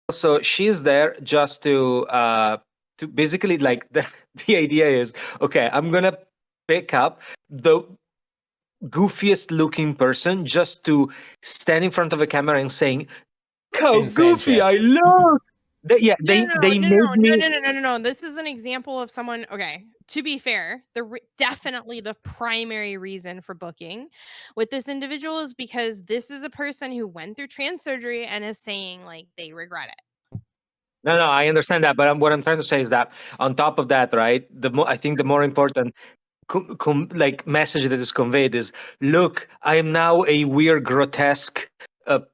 So she's there just to basically like the idea is okay. I'm gonna pick up the goofiest looking person just to stand in front of a camera and saying how Insane goofy shit. I look. Yeah, No, no, they no, made no, me. no, no, no, no, no. This is an example of someone. Okay, to be fair, definitely the primary reason for booking with this individual is because this is a person who went through trans surgery and is saying like they regret it. No, no, I understand that, but what I'm trying to say is that on top of that, right? I think the more important like message that is conveyed is, look, I am now a weird, grotesque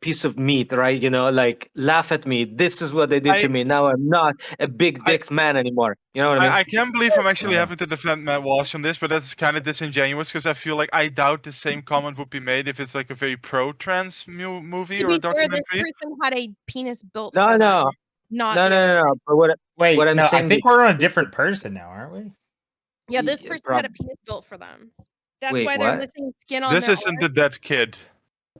piece of meat, right? You know, like laugh at me. This is what they did to I me. Now I'm not a big I dicked man anymore. You know what I mean? I can't believe I'm actually Yeah. having to defend Matt Walsh on this, but that's kind of disingenuous because I feel like I doubt the same comment would be made if it's like a very pro-trans movie To or a be fair, this documentary. person had a penis built No, for them, no, not no, the no, other. no, no. But what Wait, I'm no, I saying think is, we're on a different person now, aren't we? Yeah, this Yeah, person had a penis built for them. That's wait, why they're what? missing skin on This their isn't arm. the dead kid.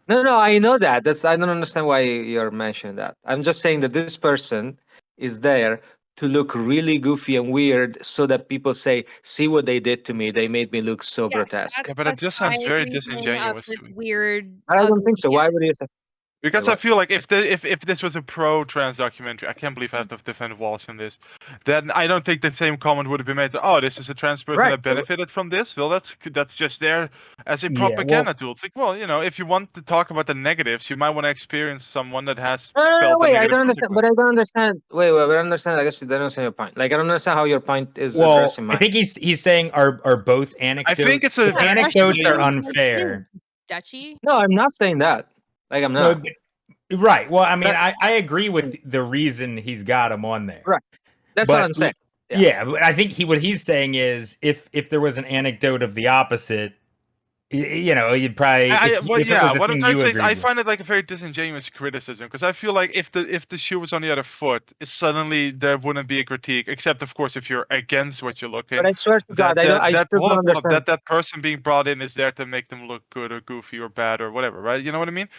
No, no, I know that. I don't understand why you're mentioning that. I'm just saying that this person is there to look really goofy and weird so that people say, see what they did to me. They made me look so Yes, grotesque. Yeah, that's but the it just sounds side very reasoning of disingenuous this to me. weird, I don't ugly think so. man. Why would you say? Because I feel like if this was a pro-trans documentary, I can't believe I have to defend Walsh in this. Then I don't think the same comment would have been made. Oh, this is a trans person Right. that benefited from this. Well, that's just there as a Yeah, propaganda tool. It's like, well, you know, if you want to talk about the negatives, you might want to experience someone that has No, no, no, felt the wait. I negative don't understand. consequence. But I don't understand. Wait, but I don't understand. I guess you don't understand your point. Like, I don't understand how your point is Well, addressing I mine. think he's saying are both I think it's anecdotes. a If very anecdotes are genuine. unfair, Dutchy. No, I'm not saying that. Like, I'm no, not. right? Well, I mean, That, I agree with the reason he's got him on there, right. That's what but I'm saying. Yeah. yeah, but I think what he's saying is if there was an anecdote of the opposite, you know, you'd probably Well, if it was yeah. the What I'm thing trying you to say is, I agreed with. find it like a very disingenuous criticism because I feel like if the shoe was on the other foot, suddenly there wouldn't be a critique. Except, of course, if you're against what you're But looking, I swear to God, that that I that still hold don't up, understand. that person being brought in is there to make them look good or goofy or bad or whatever, right? You know what I mean?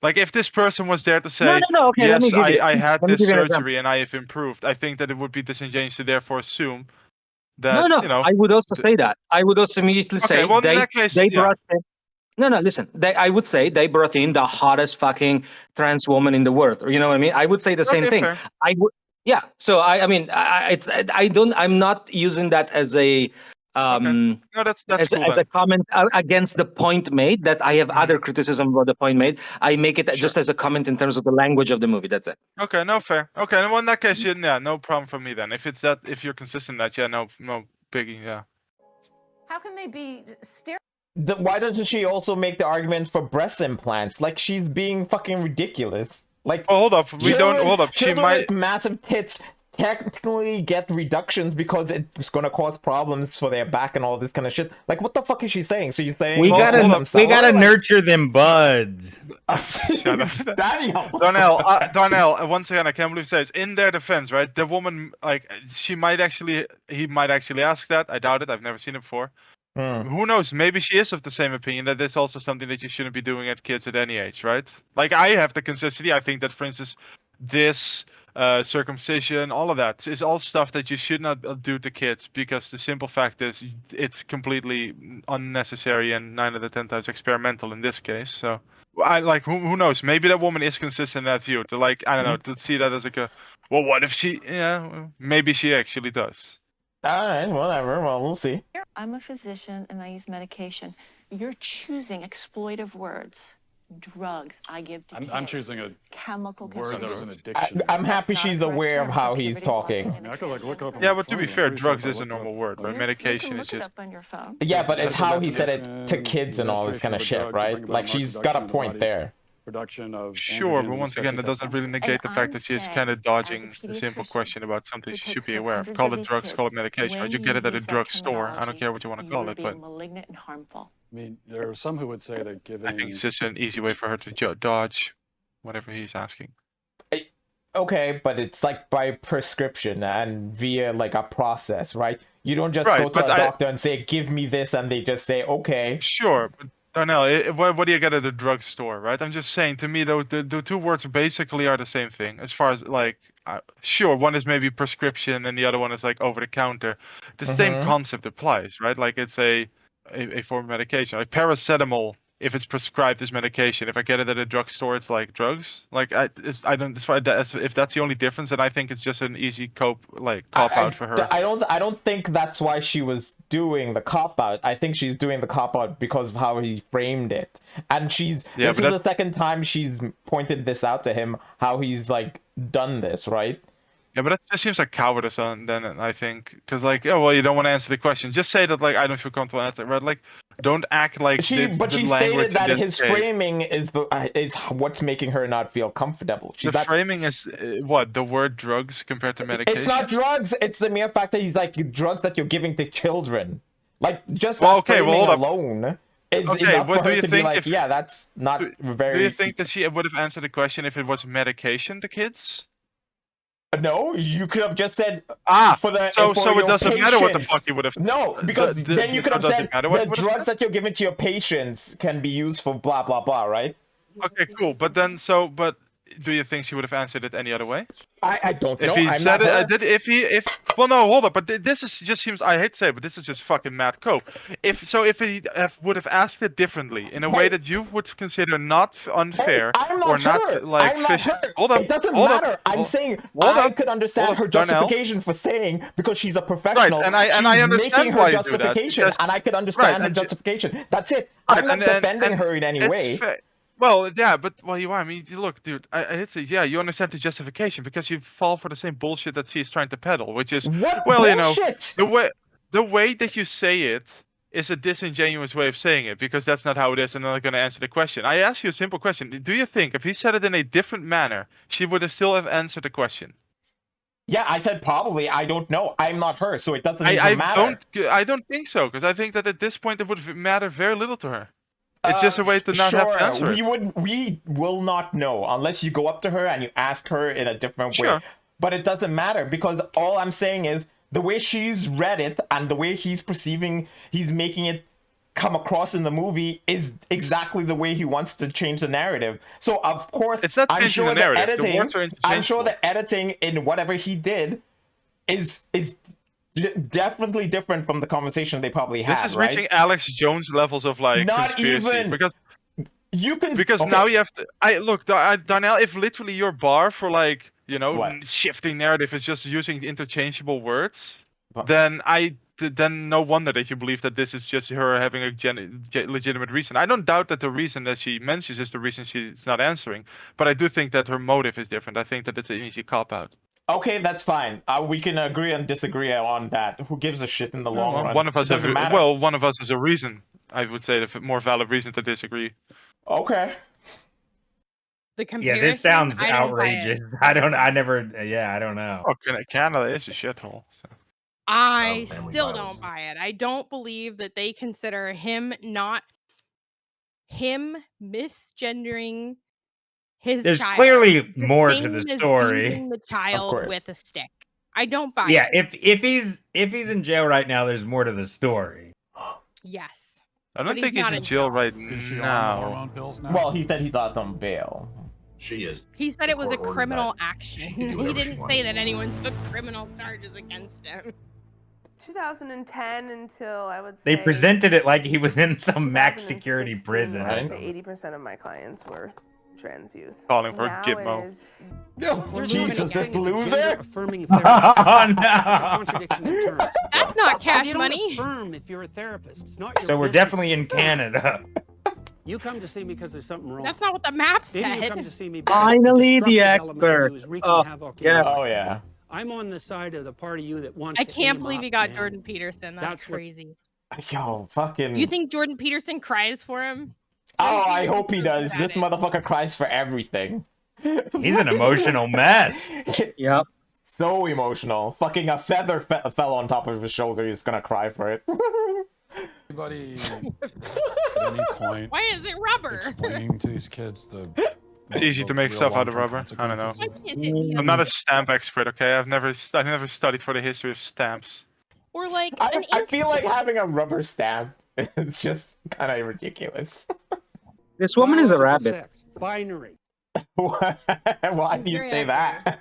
Like if this person was there to No, say, no, no. Okay, yes, I had let me this give you an example. surgery and I have improved, I think that it would be disingenuous to therefore assume No, that, no. you know. I would also say that. I would also immediately Okay, say well in that case, they yeah, brought in. No, no. Listen, I would say they brought in the hottest fucking trans woman in the world. Or you know what I mean? I would say the same okay, thing. fair. I would. Yeah. So I mean, it's. I don't. I'm not using that as a Okay, no, that's cool as then. a comment against the point made. That I have Mhm. other criticism about the point made. I make it Sure. just as a comment in terms of the language of the movie. That's it. Okay, no, fair. Okay, well in that case, yeah, no problem for me then. If it's that, if you're consistent in that, yeah, no biggie, yeah. How can they be Why doesn't she also make the argument for breast implants? Like she's being fucking ridiculous. Like Well, hold up, we don't hold up. She children might. with massive tits technically get reductions because it's going to cause problems for their back and all this kind of shit. Like, what the fuck is she saying? So you're saying We Well, gotta hold up. we gotta like, nurture them buds. Shut up. Daniel. Donnell, once again, I can't believe it says in their defense, right? The woman, like, he might actually ask that. I doubt it. I've never seen it before. Who knows? Maybe she is of the same opinion that it's also something that you shouldn't be doing at kids at any age, right? Like I have the consistency. I think that, for instance, this circumcision, all of that is all stuff that you should not do to kids because the simple fact is it's completely unnecessary and 9 out of 10 times experimental in this case. So I like who knows? Maybe that woman is consistent in that view. To like I don't know to see that as like a well, what if she? Yeah, well, maybe she actually does. All right, whatever. Well, we'll see. I'm a physician and I use medication. You're choosing exploitive words. Drugs I give to kids. I'm choosing a chemical word that was an consumption. addiction. I'm happy That's not she's a correct aware of term how for he's puberty talking. blocking I could like look it up on Yeah, my but to be phone. fair, I'm pretty sure if drugs I is a looked up, normal word, right? You Medication can is look it just. up on your phone. Yeah, but it's Medical how he said it to definition, kids and all this kind of administration shit, a drug to right? bring about Like she's got a reduction of the point body's there. production of Sure, androgens but and once again, especially that doesn't really testosterone. negate the And fact I'm that she's saying, kind of as a dodging the simple pediatrician question about something who she should takes be care of aware of. hundreds Call of it these drugs, call kids, it medication, right? when You get you it at a use that drugstore. I don't terminology, care what you want to you call are it, but being malignant and harmful. I mean, there are some who would say that I think it's giving just an easy way for her to dodge whatever he's asking. Okay, but it's like by prescription and via like a process, right? You don't just Right, go to but a doctor and say, "Give me this," and they just say, "Okay." sure, Darnell, what do you get at the drugstore, right? I'm just saying, to me, though, the two words basically are the same thing. As far as, like, sure, one is maybe prescription and the other one is, like, over the counter. The same concept applies, right? Like, it's a form of medication. Like, paracetamol, if it's prescribed as medication, if I get it at a drugstore, it's like drugs. Like, I don't, if that's the only difference, then I think it's just an easy cop out for her. I don't think that's why she was doing the cop out. I think she's doing the cop out because of how he framed it. And this is the second time she's pointed this out to him, how he's like done this, right? Yeah, but that just seems like cowardice then, I think. Because, like, oh, well, you don't want to answer the question. Just say that, like, I don't feel comfortable answering, right? Like, don't act like But she stated that his framing is what's making her not feel comfortable. Framing is, what, the word drugs compared to medication? It's not drugs. It's the mere fact that he's, like, drugs that you're giving to children. Like, just hold alone is enough for her to be like, yeah, that's not very... Do you think that she would have answered the question if it was medication to kids? No, you could have just said so it doesn't matter what the fuck you would have. No, because then you could have said the drugs that you're giving to your patients can be used for blah blah blah, right? Okay, cool. But do you think she would have answered it any other way? I don't know. If he said it, well, no, hold up. But this is just seems. I hate to say it, but this is just fucking mad cope. If he would have asked it differently in a way that you would consider not unfair not like fishing. Hold up. It doesn't matter. I'm saying I could understand her justification for saying because she's a professional. Right, and I understand making why her justification, and I could understand her justification. That's it. I'm not defending her in any way. Well, yeah, but you are. I mean, look, dude. I say, yeah, you understand the justification because you fall for the same bullshit that she's trying to peddle, which is bullshit? The way that you say it is a disingenuous way of saying it because that's not how it is, and I'm not going to answer the question. I ask you a simple question: do you think if he said it in a different manner, she would have still have answered the question? Yeah, I said probably. I don't know. I'm not her, so it doesn't even matter. I don't think so because I think that at this point it would matter very little to her. It's just a way to not have to answer it. We will not know unless you go up to her and you ask her in a different way. But it doesn't matter because all I'm saying is the way she's read it and the way he's making it come across in the movie is exactly the way he wants to change the narrative. So of course, I'm sure the editing in whatever he did is definitely different from the conversation they probably had. This is reaching Alex Jones levels of like not conspiracy even because you can now you have to. Darnell, if literally your bar for like shifting narrative is just using interchangeable words, then no wonder that you believe that this is just her having a legitimate reason. I don't doubt that the reason that she mentions is the reason she's not answering, but I do think that her motive is different. I think that it's an easy cop out. Okay, that's fine. We can agree and disagree on that. Who gives a shit in the long run? One of us has a reason. I would say the more valid reason to disagree. Okay. The comparison, this sounds outrageous. I don't know. Oh, Canada is a shithole. So. I still don't buy it. I don't believe that they consider him misgendering his There's child. clearly more to the story. Beating the child with a stick. I don't buy it. Yeah, if he's in jail right now, there's more to the story. Yes. I don't think he's in jail right now. Well, he said he's not on bail. She is. He said it was a criminal action. He didn't say that anyone took criminal charges against him. 2010 until I would say. They presented it like he was in some max security prison. I would say 80% of my clients were trans youth. Calling for Gitmo. Jesus, this loser! Affirming Oh no! Contradiction in terms. That's not cash money. Affirm if you're a therapist. It's not your So we're business. definitely in Canada. You come to see me because there's something wrong. That's not what the map said. Maybe you come to see me Finally, the expert. Oh yeah. I'm on the side of the part of you that wants. I can't believe he got Jordan Peterson. That's crazy. Yo, fucking. You think Jordan Peterson cries for him? Oh, I hope he does. This motherfucker cries for everything. He's an emotional mess. Yep. So emotional. Fucking a feather fell on top of his shoulder. He's gonna cry for it. Anybody at any point Why is it rubber? explaining to these kids it's easy to make stuff out of rubber. I don't know. I'm not a stamp expert, okay? I never studied for the history of stamps. Or like I feel like having a rubber stamp. It's just kind of ridiculous. This woman is a Biological rabbit. Sex. Binary. Why do you Very say that?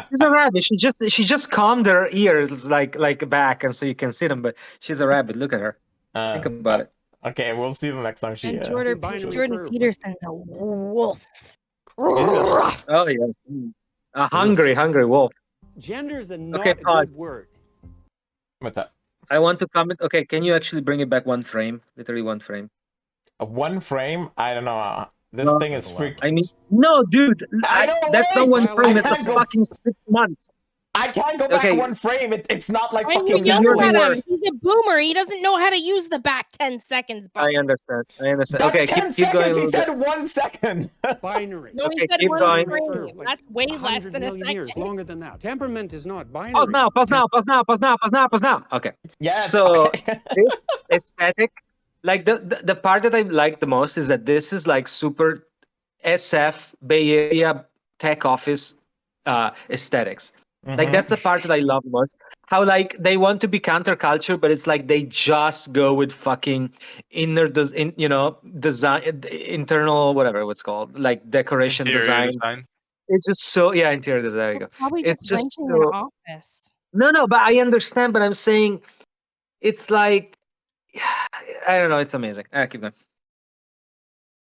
She's a rabbit. She just calmed her ears like back, and so you can see them. But she's a rabbit. Look at her. Think about it. Okay, we'll see the next time she. And Binary Jordan for- Peterson's a wolf. Oh yes, a hungry wolf. Gender is not Okay, a pause. good word. What's that? I want to comment. Okay, can you actually bring it back one frame? Literally one frame. One frame? I don't know. This No. thing is freaking. I mean, no, dude. I know, that's not wait! one frame. I It's a can't go- fucking 6 months. I can't go back Okay. one frame. It's not like I fucking mean, you're yell the at Netflix. worst. him. He's a boomer. He doesn't know how to use the back 10 seconds button. I understand. That's Okay, 10 keep going. A seconds. He little bit. said 1 second. Binary. No, he Okay, said keep one going. frame. That's way less 100 than a million second. years, longer than that. Temperament is not binary. Pause now. Okay. Yeah. So okay. this aesthetic, like the part that I like the most is that this is like super SF Bay Area tech office aesthetics. Like that's the part that I love most. How like they want to be counterculture, but it's like they just go with fucking design, internal whatever it's called, like decoration Interior design. It's just so interior design. There you go. Probably It's just just renting an so office. no, but I understand. But I'm saying it's like I don't know. It's amazing. Keep going.